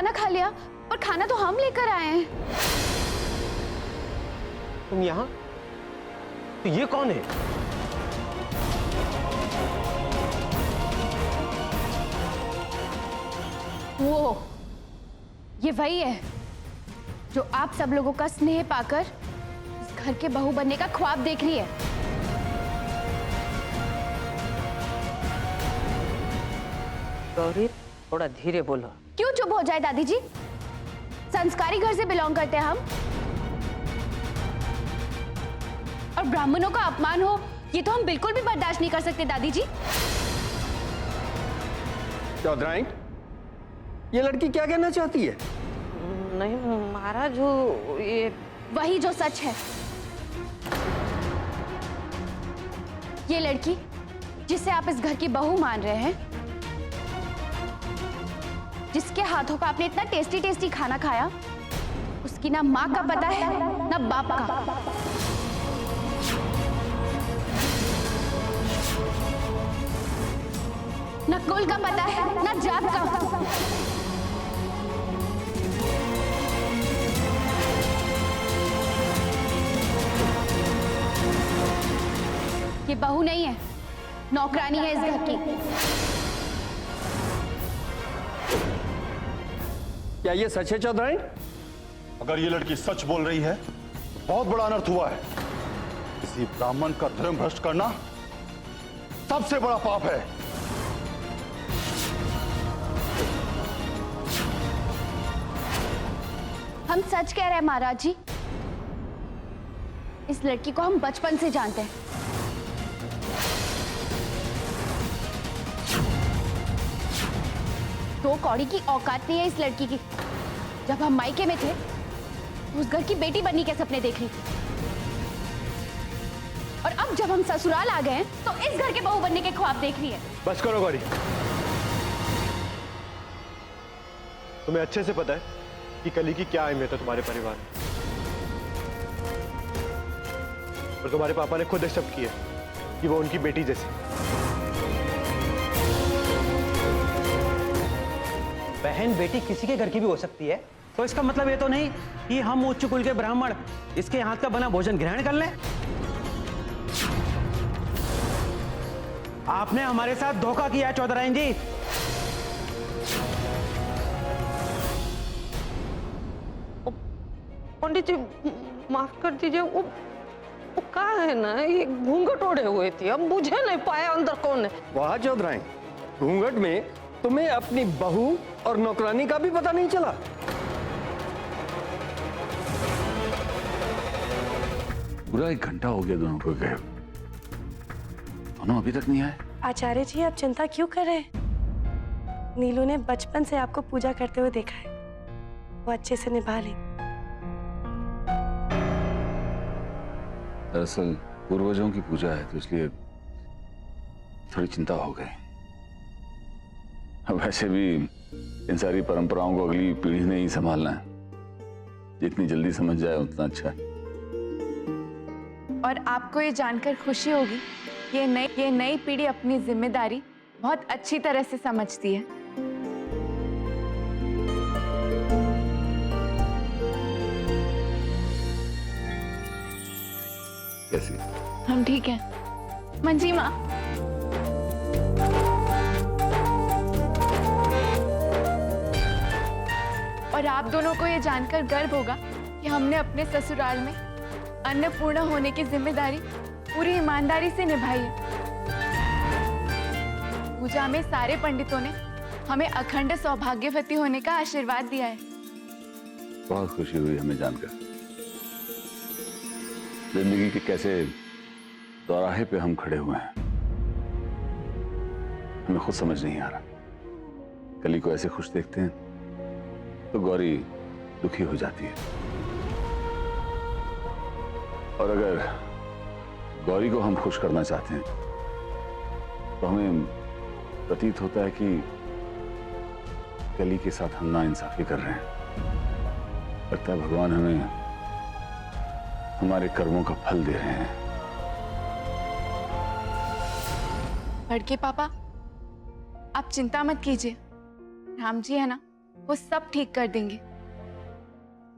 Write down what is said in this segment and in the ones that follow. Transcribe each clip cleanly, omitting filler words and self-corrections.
खाना खा लिया, पर खाना तो हम लेकर आए हैं। तुम यहाँ? तो ये कौन है? वो ये वही है जो आप सब लोगों का स्नेह पाकर इस घर के बहू बनने का ख्वाब देख रही है। गौरी, थोड़ा धीरे बोलो। क्यों चुप हो जाए दादी जी? संस्कारी घर से बिलोंग करते हैं हम। और ब्राह्मणों का अपमान हो ये तो हम बिल्कुल भी बर्दाश्त नहीं कर सकते दादी जी। चौधराइन, ये लड़की क्या कहना चाहती है? नहीं महाराज, वो ये वही जो सच है। ये लड़की जिसे आप इस घर की बहू मान रहे हैं, जिसके हाथों का आपने इतना टेस्टी टेस्टी खाना खाया, उसकी ना माँ का पता है ना बाप का। ना कुल का पता है ना जात का। ये बहू नहीं है, नौकरानी है इस घर की। क्या ये सच है चौधराइन? अगर ये लड़की सच बोल रही है तो बहुत बड़ा अनर्थ हुआ है। किसी ब्राह्मण का धर्म भ्रष्ट करना सबसे बड़ा पाप है। हम सच कह रहे हैं महाराज जी। इस लड़की को हम बचपन से जानते हैं। दो कौड़ी की औकात नहीं है इस लड़की की। जब हम मायके में थे तो उस घर की बेटी बनने के सपने देख रही थी, और अब जब हम ससुराल आ गए हैं तो इस घर के बहू बनने के ख्वाब देख रही है। बस करो गौरी। तुम्हें अच्छे से पता है कि कली की क्या अहमियत है तुम्हारे परिवार में, और तुम्हारे पापा ने खुद एक्सेप्ट किया कि वो उनकी बेटी जैसी। बहन बेटी किसी के घर की भी हो सकती है, तो इसका मतलब ये तो नहीं कि हम उच्च कुल के ब्राह्मण इसके हाथ का बना भोजन ग्रहण कर लें। आपने हमारे साथ धोखा किया है चौधराइन जी। पंडित जी माफ कर दीजिए, वो कहा है ना, ये घूंघट ओढ़े हुए थी, अब मुझे नहीं पाया अंदर कौन है। वाह चौधराइन, घूंघट में तुम्हें अपनी बहू और नौकरानी का भी पता नहीं चला। पूरा 1 घंटा हो गया दोनों को गए, दोनों अभी तक नहीं आए। आचार्य जी, आप चिंता क्यों कर रहे हैं? नीलू ने बचपन से आपको पूजा करते हुए देखा है, वो अच्छे से निभा ले। दरअसल पूर्वजों की पूजा है तो इसलिए थोड़ी चिंता हो गई। अब वैसे भी इन सारी परंपराओं को अगली पीढ़ी ने ही संभालना है, जितनी जल्दी समझ जाए उतना अच्छा है। और आपको ये जानकर खुशी होगी, ये नई पीढ़ी अपनी जिम्मेदारी बहुत अच्छी तरह से समझती है। कैसी? हम ठीक हैं मंजी माँ। और आप दोनों को ये जानकर गर्व होगा कि हमने अपने ससुराल में अन्नपूर्णा होने की जिम्मेदारी पूरी ईमानदारी से निभाई है। पूजा में सारे पंडितों ने हमें अखंड सौभाग्यवती होने का आशीर्वाद दिया है। बहुत खुशी हुई हमें जानकर। जिंदगी के कैसे दौराहे पे हम खड़े हुए हैं, हमें खुद समझ नहीं आ रहा। कली को ऐसे खुश देखते हैं तो गौरी दुखी हो जाती है, और अगर गौरी को हम खुश करना चाहते हैं तो हमें प्रतीत होता है कि कली के साथ हम नाइंसाफी कर रहे हैं। लगता है भगवान हमें हमारे कर्मों का फल दे रहे हैं। बड़के पापा, आप चिंता मत कीजिए। राम जी है ना, वो सब ठीक कर देंगे।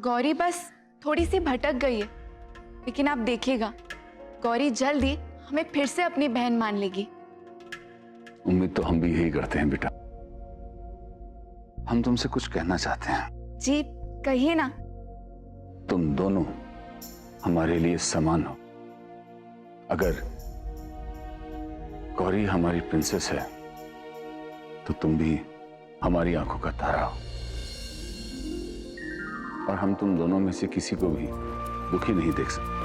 गौरी बस थोड़ी सी भटक गई है, लेकिन आप देखिएगा गौरी जल्द ही हमें फिर से अपनी बहन मान लेगी। उम्मीद तो हम भी यही करते हैं बेटा। हम तुमसे कुछ कहना चाहते हैं। जी कहिए ना। तुम दोनों हमारे लिए समान हो। अगर गौरी हमारी प्रिंसेस है तो तुम भी हमारी आंखों का तारा हो, और हम तुम दोनों में से किसी को भी दुखी नहीं देख सकते।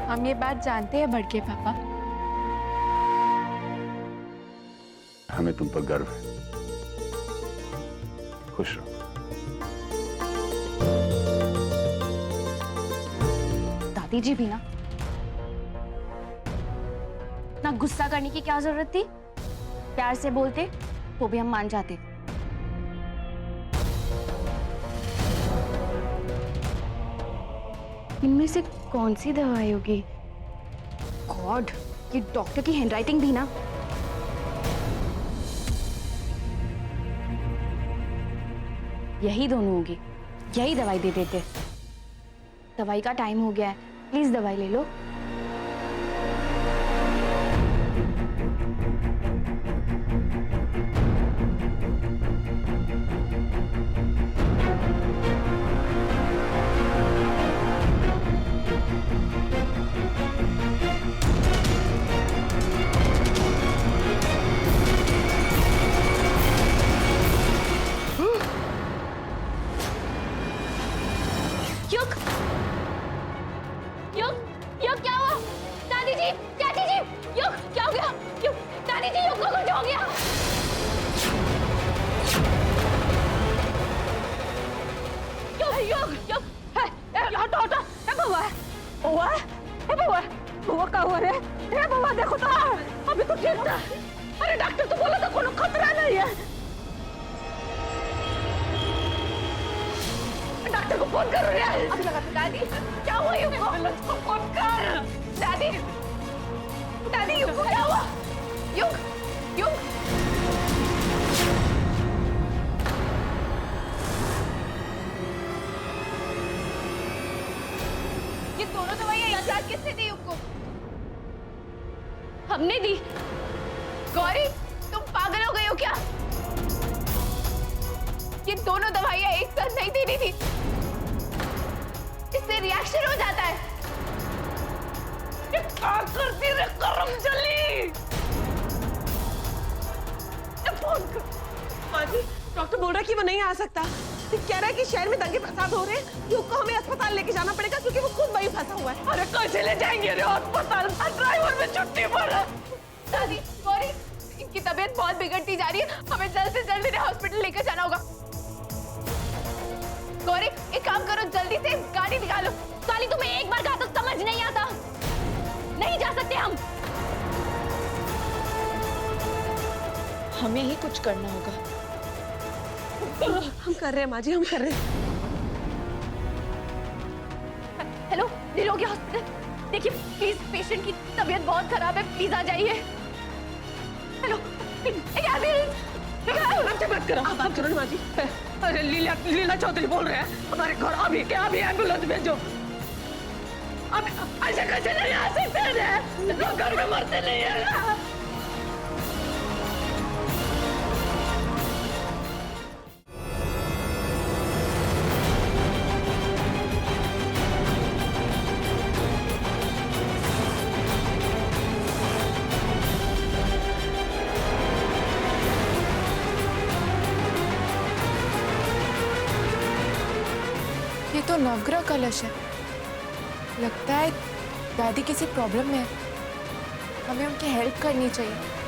हम ये बात जानते हैं बड़के पापा। हमें तुम पर गर्व है। खुश रहो। दादी जी भी ना गुस्सा करने की क्या जरूरत थी। प्यार से बोलते तो भी हम मान जाते। इनमें से कौन सी दवाई होगी? गॉड, ये डॉक्टर की हैंडराइटिंग भी ना। यही दोनों होगी, यही दवाई दे देते। दवाई का टाइम हो गया है, प्लीज दवाई ले लो। युग, युग, युग क्या हुआ? दादी जी, चाची जी, युग क्या हो गया? युग, दादी जी, युग को कुछ हो गया। युग, युग, युग, हटो, हटो, बउआ है, बउआ है, बउआ, बउआ का हुआ रे? बउआ देखो तो, अभी तो ठीक था। अरे डॉक्टर तो बोला था कोनो खतरा नहीं है। डॉक्टर को फोन करो रे। अभी लगा था। दादी क्या हुआ? युग को एम्बुलेंस को फोन कर। दादी, दादी युग को क्या हुआ? युग, युग, ये दोनों दवाइयां याद याद किसने दी युग को? हमने दी। गौरी तुम पागल हो गई हो क्या? ये दोनों दवाइयां एक साथ नहीं देनी थी, इससे रिएक्शन हो जाता है। ये क्या करती रे करम जली? फोन कर। माँ जी, डॉक्टर बोल रहा है कि वो नहीं आ सकता। कह रहा है कि शहर में दंगे फसाद हो रहे हैं, युग को हमें अस्पताल लेके जाना पड़ेगा क्योंकि वो खुद वहीं फंसा हुआ है। अरे कैसे ले जाएंगे रे अस्पताल? ड्राइवर में छुट्टी पर है। दादी, गौरी, इनकी तबीयत बहुत बिगड़ती जा रही है, हमें जल्द से जल्द इन्हें हॉस्पिटल लेकर जाना होगा। गौरी एक काम करो, जल्दी से गाड़ी निकालो। साली तुम्हें एक बार कहा तो समझ नहीं आता। नहीं जा सकते हम। हमें ही कुछ करना होगा। हम कर रहे हैं माँ जी, हम कर रहे हैं। हेलो, निरोगी हॉस्पिटल। देखिए प्लीज, पेशेंट की तबीयत बहुत खराब है, प्लीज आ जाइए। हेलो, बात करो, आप बात करो माँ जी। अरे लीला चौधरी बोल रहे हैं हमारे घर अभी क्या अभी एम्बुलेंस भेजो। अब ऐसे कैसे नहीं आ सकते हैं? लोग घर में मरते नहीं है। ये तो नवग्रह कलश है। लगता है दादी किसी प्रॉब्लम में है, हमें उनकी हेल्प करनी चाहिए।